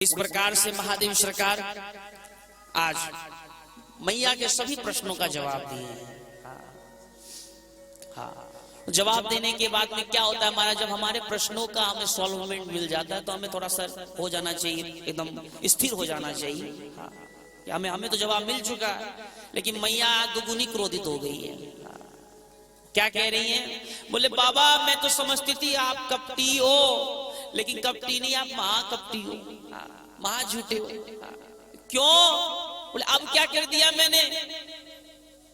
इस प्रकार से महादेव सरकार आज मैया के सभी प्रश्नों का जवाब दिए। हाँ, जवाब देने के बाद में क्या होता है हमारा, जब हमारे प्रश्नों का हमें सॉल्वमेंट मिल जाता है तो हमें थोड़ा सा हो जाना चाहिए, एकदम स्थिर हो जाना चाहिए। हाँ, हमें तो जवाब मिल चुका है, लेकिन मैया दुगुनी क्रोधित हो गई है। क्या कह रही हैं? बोले बाबा मैं तो समझती थी आप कपटी हो, लेकिन कपटी नहीं, आप महाकपटी हो, महा झूठे हो। क्यों? बोले अब क्या कर दिया मैंने?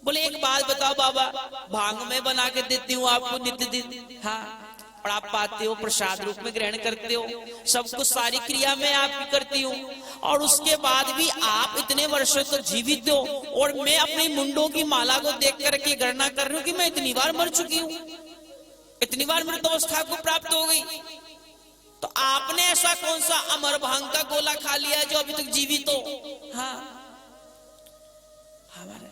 बोले एक बात बताओ बाबा, भांग में बना के देती हूँ आपको नित्य दिन, हाँ, और आप पाते हो, प्रसाद रूप में ग्रहण करते हो, सब कुछ सारी क्रिया में आपकी करती हूँ, और उसके बाद भी आप इतने वर्षों तक जीवित हो, और मैं अपनी मुंडों की माला को देख करके गणना कर रही हूँ कि मैं इतनी बार मर चुकी हूँ, इतनी बार मृत अवस्था को प्राप्त हो गई। तो आपने ऐसा कौन सा अमर भांग का गोला खा लिया जो अभी तक जीवित हो? हाँ, हमारे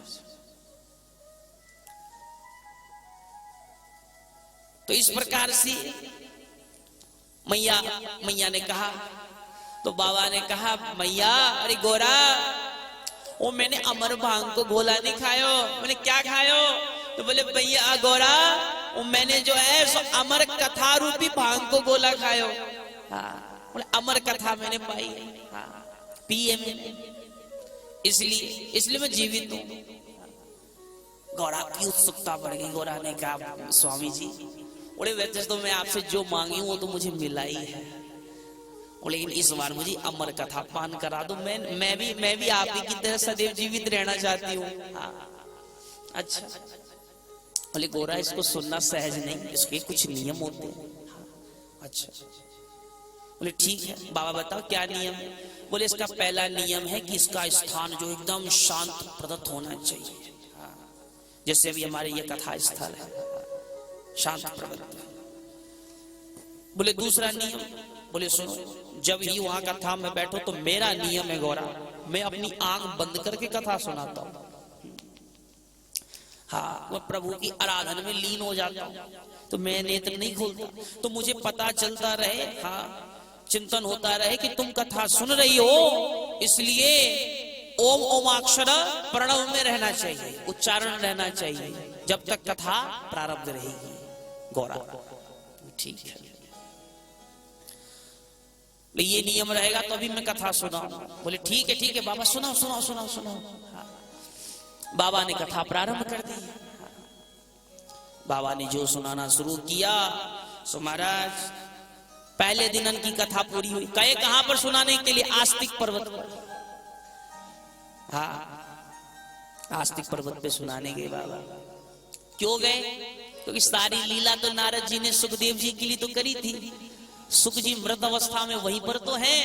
तो इस प्रकार से मैया ने कहा, तो बाबा ने कहा मैया अरे गोरा, वो मैंने अमर भांग को गोला नहीं खायो, मैंने क्या खायो? तो बोले भैया गोरा, वो मैंने जो है सो अमर कथा रूपी भांग को गोला खायो। हाँ, बोले अमर कथा मैंने पाई, हाँ, पी है मैंने, इसलिए मैं जीवित हूं। गौरा की उत्सुकता बढ़ गई। गौरा ने कहा स्वामी जी, बोले वैसे तो मैं आपसे जो मांगी हूं वो तो मुझे मिला ही है, लेकिन इस बार मुझे अमर कथा पान करा दो, मैं भी आप ही की तरह सदैव जीवित रहना चाहती हूँ। अच्छा, बोले गोरा इसको सुनना सहज नहीं, इसके कुछ नियम होते हैं। अच्छा, बोले ठीक है बाबा बताओ क्या नियम है? बोले इसका पहला नियम है कि इसका स्थान जो एकदम शांत प्रदत्त होना चाहिए, जैसे अभी हमारे ये कथा स्थल है, शांत प्रदत्त। बोले दूसरा नियम? बोले सुनो, जब ही वहां कथा में बैठो तो मेरा नियम है गौरा, मैं अपनी आंख बंद करके कथा सुनाता हूं। हाँ, वो प्रभु की आराधना में लीन हो जाता हूं, तो मैं नेत्र नहीं खोलता, तो मुझे पता चलता रहे, हाँ, चिंतन होता रहे कि तुम कथा सुन रही हो, इसलिए ओम ओमाक्षर प्रणव में रहना चाहिए, उच्चारण रहना चाहिए जब तक कथा प्रारब्ध रहेगी। गौरा ठीक है, ये नियम रहेगा तो अभी मैं कथा सुनाऊं। बोले ठीक है बाबा, सुनाओ सुनाओ सुनाओ सुनाओ। बाबा ने कथा प्रारंभ कर दी। बाबा ने जो सुनाना शुरू किया, सो महाराज पहले दिन की कथा पूरी हुई। कहे कहां पर सुनाने के लिए? आस्तिक पर्वत पर। हाँ, आस्तिक पर्वत पे सुनाने गए बाबा। क्यों गए? क्योंकि सारी लीला तो नारद जी ने सुखदेव जी के लिए तो करी थी, सुख जी मृत अवस्था में वहीं पर तो है,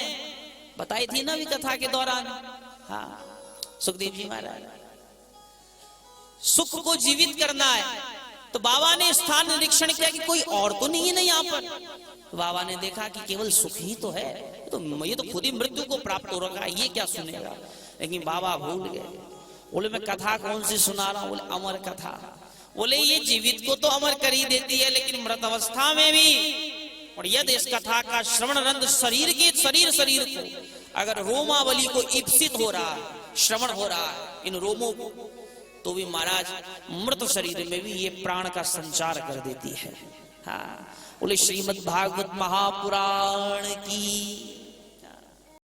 बताई थी ना भी कथा के दौरान। हाँ, सुखदेव जी महाराज, सुख को जीवित करना है तो बाबा ने स्थान निरीक्षण किया कि कोई और तो नहीं है ना यहाँ पर। तो बाबा ने देखा कि केवल सुख ही तो है, तो ये तो खुद ही मृत्यु को प्राप्त हो रखा है, ये क्या सुनेगा? लेकिन बाबा भूल गए। बोले मैं कथा कौन सी सुना रहा हूं? बोले अमर कथा। बोले ये जीवित को तो अमर कर ही देती है, लेकिन मृत अवस्था में भी। और यदि इस कथा का श्रवण रंध शरीर को अगर रोमावली को ईप्सित हो रहा है, श्रवण हो रहा है इन रोमों को, तो भी महाराज मृत शरीर में भी ये प्राण का संचार कर देती है। हाँ, बोले श्रीमद् भागवत महापुराण की